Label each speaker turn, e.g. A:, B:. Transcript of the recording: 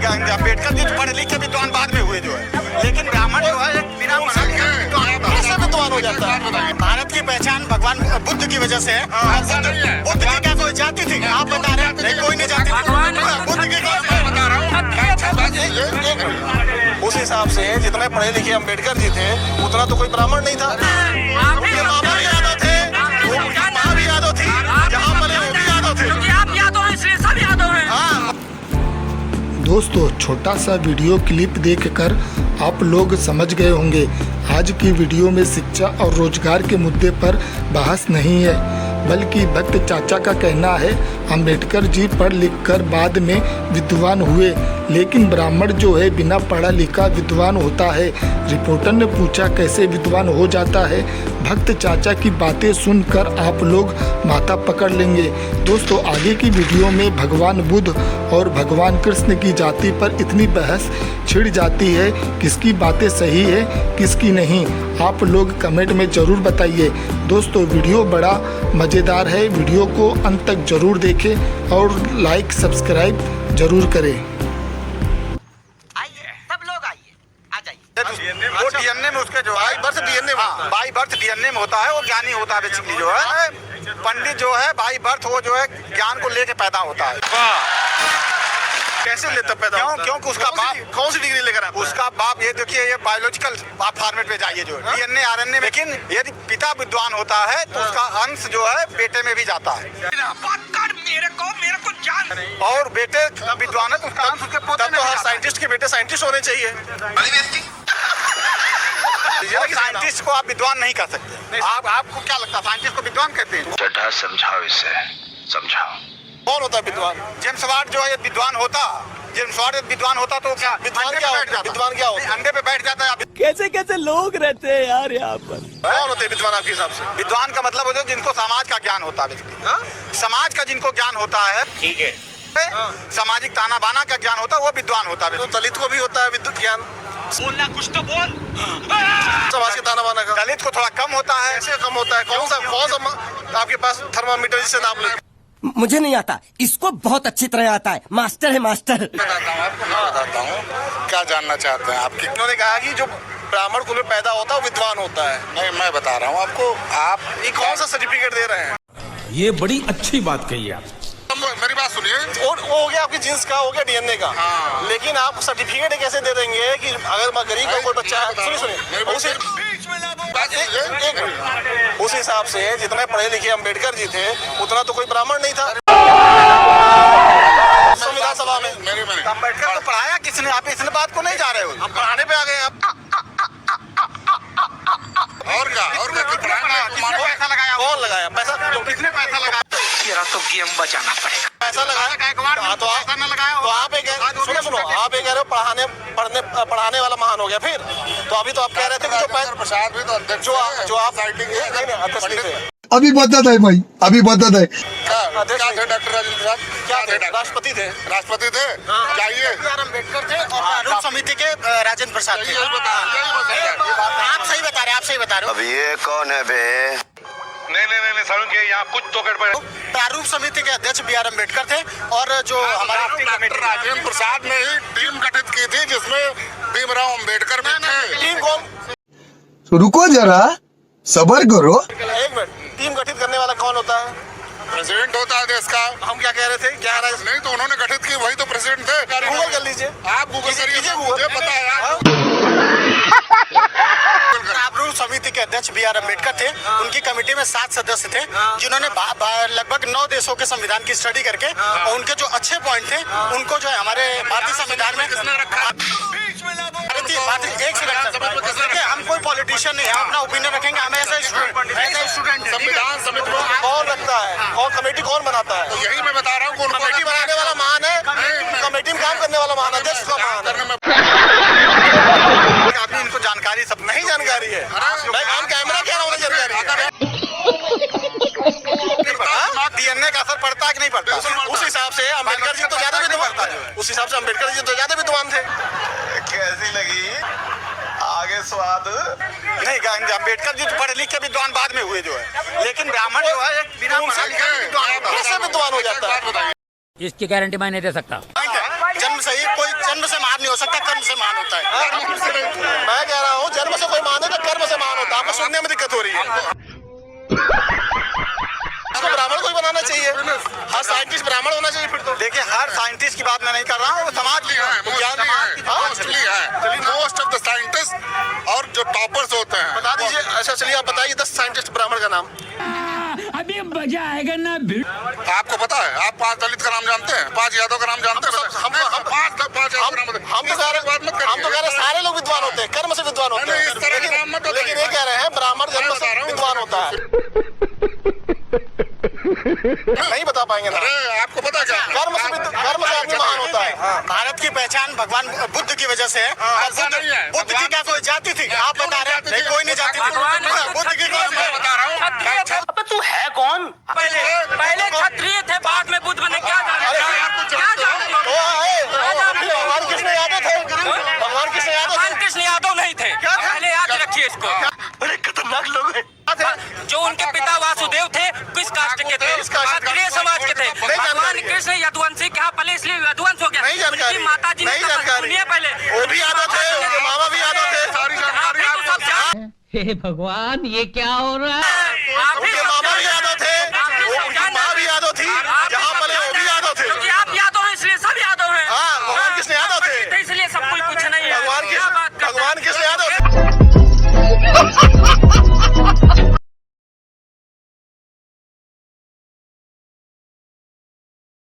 A: नहीं, अम्बेडकर जी पढ़े लिखे विद्वान बाद में हुए जो है, लेकिन ब्राह्मण जो है एक बिना कैसे विद्वान हो जाता है। भारत की पहचान भगवान बुद्ध की वजह से है। बुद्ध की क्या कोई जाति थी? आप बता रहे हैं कोई नहीं जाति थी। बुद्ध की बता रहा हूँ। उस हिसाब से जितने पढ़े लिखे अम्बेडकर जी थे उतना तो कोई ब्राह्मण नहीं था। उनके मामा भी यादव थे, उनकी माँ भी यादव थी, जहाँ पले वो भी यादव थे।
B: आप यादव हैं इसलिए सब यादव हैं।
C: दोस्तों, छोटा सा वीडियो क्लिप देखकर आप लोग समझ गए होंगे आज की वीडियो में शिक्षा और रोजगार के मुद्दे पर बहस नहीं है, बल्कि भक्त चाचा का कहना है अंबेडकर जी पढ़ लिख कर बाद में विद्वान हुए, लेकिन ब्राह्मण जो है बिना पढ़ा लिखा विद्वान होता है। रिपोर्टर ने पूछा कैसे विद्वान हो जाता है। भक्त चाचा की बातें सुनकर आप लोग माथा पकड़ लेंगे। दोस्तों, आगे की वीडियो में भगवान बुद्ध और भगवान कृष्ण की जाति पर इतनी बहस छिड़ जाती है, किसकी बातें सही है किसकी नहीं, आप लोग कमेंट में ज़रूर बताइए। दोस्तों, वीडियो बड़ा मज़ेदार है, वीडियो को अंत तक ज़रूर देखें और लाइक सब्सक्राइब ज़रूर करें।
B: आइए, सब लोग आइए, आ जाइए।
A: वो डीएनए में उसके जो बाई बर्थ डीएनए में होता है, वो ज्ञानी होता है। बेसिकली जो है पंडित जो है बाई बर्थ वो जो है ज्ञान को लेके पैदा होता है।
D: कैसे लेता पैदा होता है?
A: क्योंकि उसका बाप
D: कौन सी डिग्री लेकर आता है?
A: उसका बाप ये देखिए, ये बायोलॉजिकल फॉर्मेट पे जाइए जो है डीएनए आरएनए, लेकिन यदि पिता विद्वान होता है तो उसका अंश जो है बेटे में भी जाता है।
B: मेरे को जान।
A: और बेटे विद्वान है तो उसका अंश उसके पोते में
D: तो हर
A: जाता है।
D: साइंटिस्ट के बेटे साइंटिस्ट होने चाहिए।
A: साइंटिस्ट को आप विद्वान नहीं कर सकते। आपको क्या लगता है साइंटिस्ट को विद्वान कहते हैं?
E: बेटा समझाओ इसे, समझाओ।
D: कौन होता है विद्वान?
A: जेम्स वाट जो है विद्वान होता, जेम्स वाट विद्वान होता तो क्या
D: विद्वान क्या होता है? विद्वान क्या होता है?
A: अंडे पे बैठ जाता है।
F: कैसे कैसे लोग रहते हैं यार यहाँ पर।
D: कौन होते हैं विद्वान आपके हिसाब से?
A: विद्वान का मतलब होता है जिनको समाज का ज्ञान होता है। समाज का जिनको ज्ञान होता है,
D: ठीक है।
A: सामाजिक ताना बाना का ज्ञान होता है, वो विद्वान होता है।
D: तो दलित को भी होता है विद्युत ज्ञान,
B: बोलना कुछ तो बोल।
D: समाज के ताना बाना का।
A: दलित को थोड़ा कम होता है।
D: कैसे कम होता है? कौन सा आपके पास थर्मामीटर जिससे नाप ले?
F: मुझे नहीं आता, इसको बहुत अच्छी तरह आता है, मास्टर है मास्टर।
D: बताता हूँ क्या जानना चाहते हैं आप। उन्होंने कहा कि जो ब्राह्मण कुल में पैदा होता है वो विद्वान होता है।
A: नहीं, मैं बता रहा हूँ आपको। आप
D: ये कौन सा सर्टिफिकेट दे रहे हैं?
G: ये बड़ी अच्छी बात कही आप।
A: मेरी बात सुनिए।
D: और वो हो गया आपकी जींस का, हो गया डीएनए का। लेकिन आप सर्टिफिकेट कैसे दे देंगे कि अगर मैं गरीब का कोई बच्चा है? सुनिए उस हिसाब से जितने पढ़े लिखे अम्बेडकर जी थे उतना तो कोई ब्राह्मण नहीं था संविधान सभा में।
A: अम्बेडकर को पढ़ाया किसने? आप इस बात को नहीं जा रहे हो।
D: हम पढ़ाने पे आ गए आप।
A: और क्या पैसा लगाया?
D: कौन लगाया पैसा?
A: किसने पैसा लगाया?
B: तेरा तो गेम बचाना पड़ेगा।
D: पैसा लगाया तो आप ये सुनो आप ये कह रहे हो पढ़ाने वाला महान हो गया। फिर तो अभी तो आप कह रहे थे कि
A: प्रसाद भी तो अध्यक्ष
D: जो आप अध्यक्ष नहीं थे।
H: अभी बदत है भाई, अभी बदत है।
A: क्या थे डॉक्टर राजेंद्र प्रसाद?
D: क्या थे? राष्ट्रपति थे।
A: राष्ट्रपति थे। चाहिए
D: अम्बेडकर थे और प्रारूप समिति के राजेंद्र प्रसाद थे। आप सही बता रहे, आप सही बता रहे हो।
E: अब ये कौन है बे?
A: नहीं सारुण के यहाँ कुछ तो गड़बड़ है।
D: प्रारूप समिति के अध्यक्ष बी आर अम्बेडकर थे और जो हमारे
A: राजेंद्र प्रसाद ने ही टीम गठित की थी जिसमें भीमराव अम्बेडकर भी थे।
D: टीम कौन?
H: तो रुको जरा, सबर करो।
D: एक मिनट, टीम गठित करने वाला कौन होता है?
A: प्रेसिडेंट होता है देश का।
D: हम क्या कह रहे थे? क्या रहा है?
A: नहीं तो उन्होंने गठित की, वही तो प्रेसिडेंट थे।
D: गूगल कर लीजिए।
A: आप गूगल करिए, मुझे पता है यार।
D: प्रारूप समिति के अध्यक्ष बी आर अम्बेडकर थे। उनकी कमेटी में 7 सदस्य थे जिन्होंने लगभग 9 देशों के संविधान की स्टडी करके और उनके जो अच्छे पॉइंट थे उनको जो है हमारे भारतीय संविधान में एक देखिए, हम कोई पॉलिटिशियन नहीं है, हम अपना ओपिनियन रखेंगे। हम ऐसा स्टूडेंट
A: संविधान समिति में
D: कौन रखता है? कौन कमेटी कौन बनाता है?
A: तो यही मैं बता रहा हूँ।
D: कमेटी बनाने वाला महान है, कमेटी में काम करने वाला महान अध्यक्ष का महान है।
A: अभी इनको जानकारी सब
D: नहीं जानकारी है भाई, हम कैमरा क्या होने जानकारी है।
A: डीएनए का असर पड़ता है कि नहीं पड़ता?
D: उस हिसाब से अम्बेडकर जी तो ज्यादा विद्वान थे। उस हिसाब से अम्बेडकर जी तो ज्यादा विद्वान थे।
A: कैसी लगी आगे स्वाद? नहीं, अम्बेडकर जी पढ़े लिखे विद्वान बाद में हुए जो है, लेकिन ब्राह्मण जो है एक बिना
D: कैसे विद्वान हो जाता है?
F: इसकी गारंटी मैं नहीं दे सकता।
D: जन्म से ही कोई जन्म से महान नहीं हो सकता, कर्म से महान होता है।
A: मैं कह रहा हूँ जन्म से कोई महान है तो कर्म से महान होता है। आपको सुनने में दिक्कत हो रही है। इसको ब्राह्मण को ही बनाना चाहिए, हर साइंटिस्ट ब्राह्मण होना चाहिए फिर तो।
D: देखिए हर साइंटिस्ट की बात मैं नहीं कर रहा हूँ, समाज की
A: मोस्ट ऑफ द साइंटिस्ट और जो टॉपर्स होते हैं। बता दीजिए। अच्छा चलिए आप बताइए 10 साइंटिस्ट ब्राह्मण का नाम।
G: अभी मजा आएगा ना।
A: आपको पता है? आप 5 दलित का नाम जानते हैं, 5 यादव का नाम जानते हैं? हम तो कह रहे सारे लोग विद्वान होते हैं, कर्म से विद्वान होते हैं। लेकिन ये कह रहे हैं ब्राह्मण जन्म से विद्वान होता है। नहीं बता पाएंगे ना। आपको पता क्या? कर्म से आदमी महान होता है।
D: भारत की पहचान भगवान बुद्ध की वजह से है। बुद्ध की क्या कोई जाति थी? आप बता रहे हैं कोई नहीं जाति थी। बुद्ध की
A: मैं बता रहा हूँ।
B: तू है कौन? पहले क्षत्रिय थे, बाद में बुद्ध बने। क्या
D: भगवान कृष्ण यादव थे। भगवान कृष्ण यादव
B: भगवान कृष्ण यादव नहीं थे। पहले याद रखिए इसको।
A: बड़े खतरनाक लोग हैं।
B: जो उनके पिता वासुदेव थे किस कास्ट के थे? क्षत्रिय समाज के थे। भगवान कृष्ण यदुवंशी क्या पहले इसलिए यदुवंश हो गया?
A: नहीं जानकारी।
B: माता जी
A: नहीं जानकारी।
B: पहले
A: वो भी यादव थे, उनके मामा भी यादव थे। सारी जानकारी
B: हे
I: भगवान ये क्या हो रहा है?